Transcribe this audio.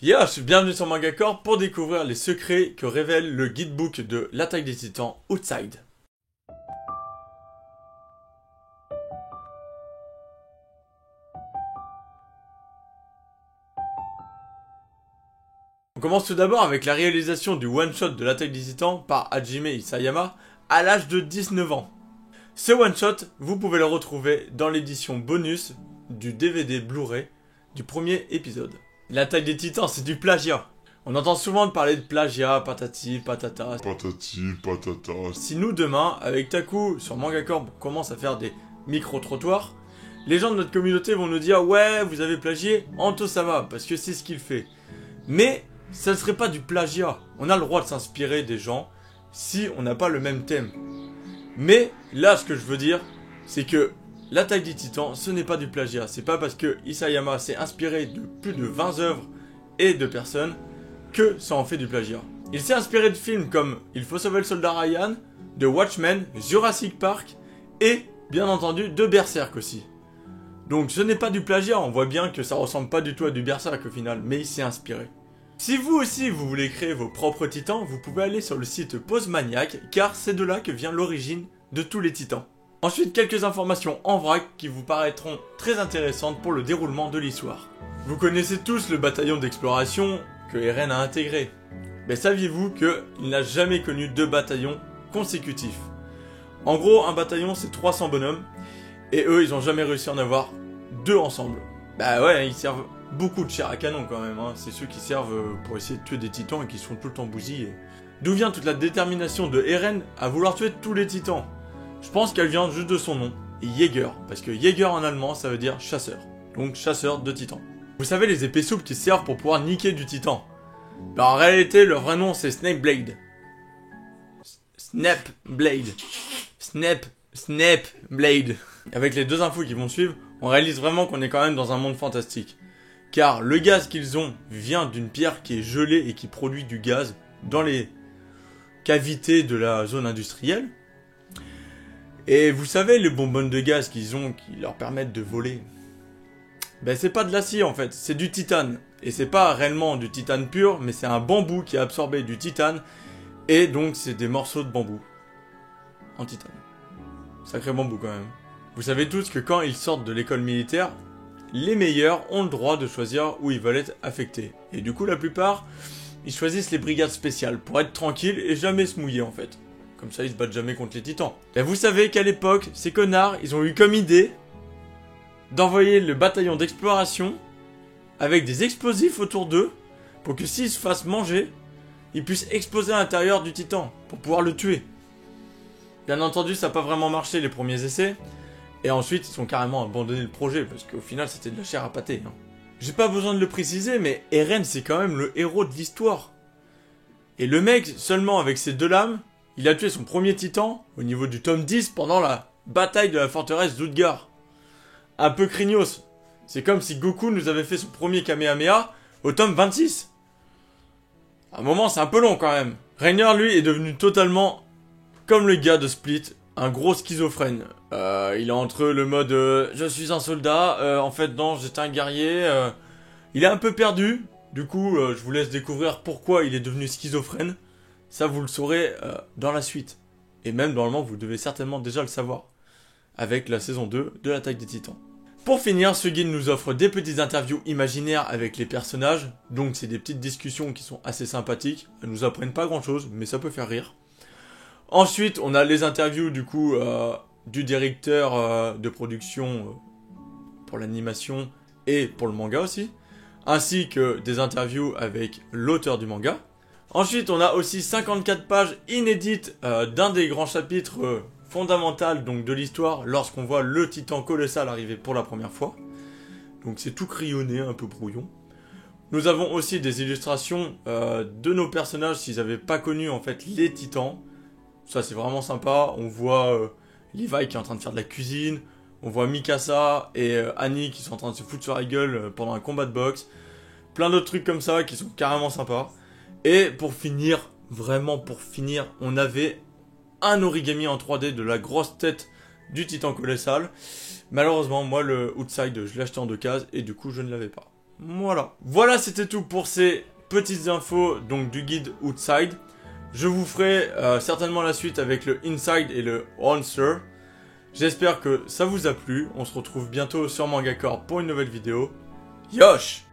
Bienvenue sur MangaCore pour découvrir les secrets que révèle le guidebook de l'attaque des titans Outside. On commence tout d'abord avec la réalisation du one-shot de l'attaque des titans par Hajime Isayama à l'âge de 19 ans. Ce one-shot, vous pouvez le retrouver dans l'édition bonus du DVD Blu-ray du premier épisode. L'attaque des titans, c'est du plagiat. On entend souvent parler de plagiat, patati, patata. Patati, patata. Si nous, demain, avec Taku, sur MangaCore, on commence à faire des micro-trottoirs, les gens de notre communauté vont nous dire « Ouais, vous avez plagié Antosama, parce que c'est ce qu'il fait. » Mais, ça ne serait pas du plagiat. On a le droit de s'inspirer des gens si on n'a pas le même thème. Mais, là, ce que je veux dire, c'est que l'attaque des titans, ce n'est pas du plagiat. C'est pas parce que Isayama s'est inspiré de plus de 20 œuvres et de personnes que ça en fait du plagiat. Il s'est inspiré de films comme Il faut sauver le soldat Ryan, de Watchmen, Jurassic Park et, bien entendu, de Berserk aussi. Donc ce n'est pas du plagiat, on voit bien que ça ressemble pas du tout à du Berserk au final, mais il s'est inspiré. Si vous aussi vous voulez créer vos propres titans, vous pouvez aller sur le site Pause Maniac, car c'est de là que vient l'origine de tous les titans. Ensuite, quelques informations en vrac qui vous paraîtront très intéressantes pour le déroulement de l'histoire. Vous connaissez tous le bataillon d'exploration que Eren a intégré. Mais saviez-vous qu'il n'a jamais connu 2 bataillons consécutifs? En gros, un bataillon c'est 300 bonhommes, et eux ils ont jamais réussi à en avoir 2 ensemble. Bah ouais, ils servent beaucoup de chair à canon quand même, hein. C'est ceux qui servent pour essayer de tuer des titans et qui sont tout le temps bousillés. D'où vient toute la détermination de Eren à vouloir tuer tous les titans? Je pense qu'elle vient juste de son nom, Jäger, parce que Jäger en allemand ça veut dire chasseur, donc chasseur de titans. Vous savez les épées souples qui servent pour pouvoir niquer du titan? Ben, en réalité leur vrai nom c'est Snake Blade. Snap Blade. Avec les 2 infos qui vont suivre, on réalise vraiment qu'on est quand même dans un monde fantastique. Car le gaz qu'ils ont vient d'une pierre qui est gelée et qui produit du gaz dans les cavités de la zone industrielle. Et vous savez les bonbonnes de gaz qu'ils ont qui leur permettent de voler? Ben c'est pas de l'acier en fait, c'est du titane. Et c'est pas réellement du titane pur, mais c'est un bambou qui a absorbé du titane. Et donc c'est des morceaux de bambou en titane. Sacré bambou quand même. Vous savez tous que quand ils sortent de l'école militaire, les meilleurs ont le droit de choisir où ils veulent être affectés. Et du coup la plupart, ils choisissent les brigades spéciales pour être tranquilles et jamais se mouiller en fait. Comme ça, ils se battent jamais contre les titans. Et vous savez qu'à l'époque, ces connards, ils ont eu comme idée d'envoyer le bataillon d'exploration avec des explosifs autour d'eux pour que s'ils se fassent manger, ils puissent exploser à l'intérieur du titan pour pouvoir le tuer. Bien entendu, ça n'a pas vraiment marché les premiers essais. Et ensuite, ils ont carrément abandonné le projet parce qu'au final, c'était de la chair à pâté. Hein. J'ai pas besoin de le préciser, mais Eren, c'est quand même le héros de l'histoire. Et le mec, seulement avec ses 2 lames, il a tué son premier titan au niveau du tome 10 pendant la bataille de la forteresse d'Utgard. Un peu craignos. C'est comme si Goku nous avait fait son premier Kamehameha au tome 26. À un moment, c'est un peu long quand même. Reiner, lui, est devenu totalement comme le gars de Split, un gros schizophrène. Il est entre le mode je suis un soldat, en fait non, j'étais un guerrier. Il est un peu perdu. Du coup, je vous laisse découvrir pourquoi il est devenu schizophrène. Ça, vous le saurez dans la suite. Et même, normalement, vous devez certainement déjà le savoir. Avec la saison 2 de l'attaque des titans. Pour finir, ce guide nous offre des petites interviews imaginaires avec les personnages. Donc, c'est des petites discussions qui sont assez sympathiques. Elles nous apprennent pas grand chose, mais ça peut faire rire. Ensuite, on a les interviews, du coup, du directeur de production pour l'animation et pour le manga aussi. Ainsi que des interviews avec l'auteur du manga. Ensuite, on a aussi 54 pages inédites d'un des grands chapitres fondamentaux donc, de l'histoire lorsqu'on voit le titan colossal arriver pour la première fois. Donc c'est tout crayonné, un peu brouillon. Nous avons aussi des illustrations de nos personnages s'ils n'avaient pas connu en fait les titans. Ça c'est vraiment sympa. On voit Levi qui est en train de faire de la cuisine. On voit Mikasa et Annie qui sont en train de se foutre sur la gueule pendant un combat de boxe. Plein d'autres trucs comme ça qui sont carrément sympas. Et pour finir, vraiment pour finir, on avait un origami en 3D de la grosse tête du titan colossal. Malheureusement, moi le Outside, je l'ai acheté en 2 cases et du coup je ne l'avais pas. Voilà, c'était tout pour ces petites infos donc du guide Outside. Je vous ferai certainement la suite avec le Inside et le Answer. J'espère que ça vous a plu. On se retrouve bientôt sur Mangacore pour une nouvelle vidéo. Yosh!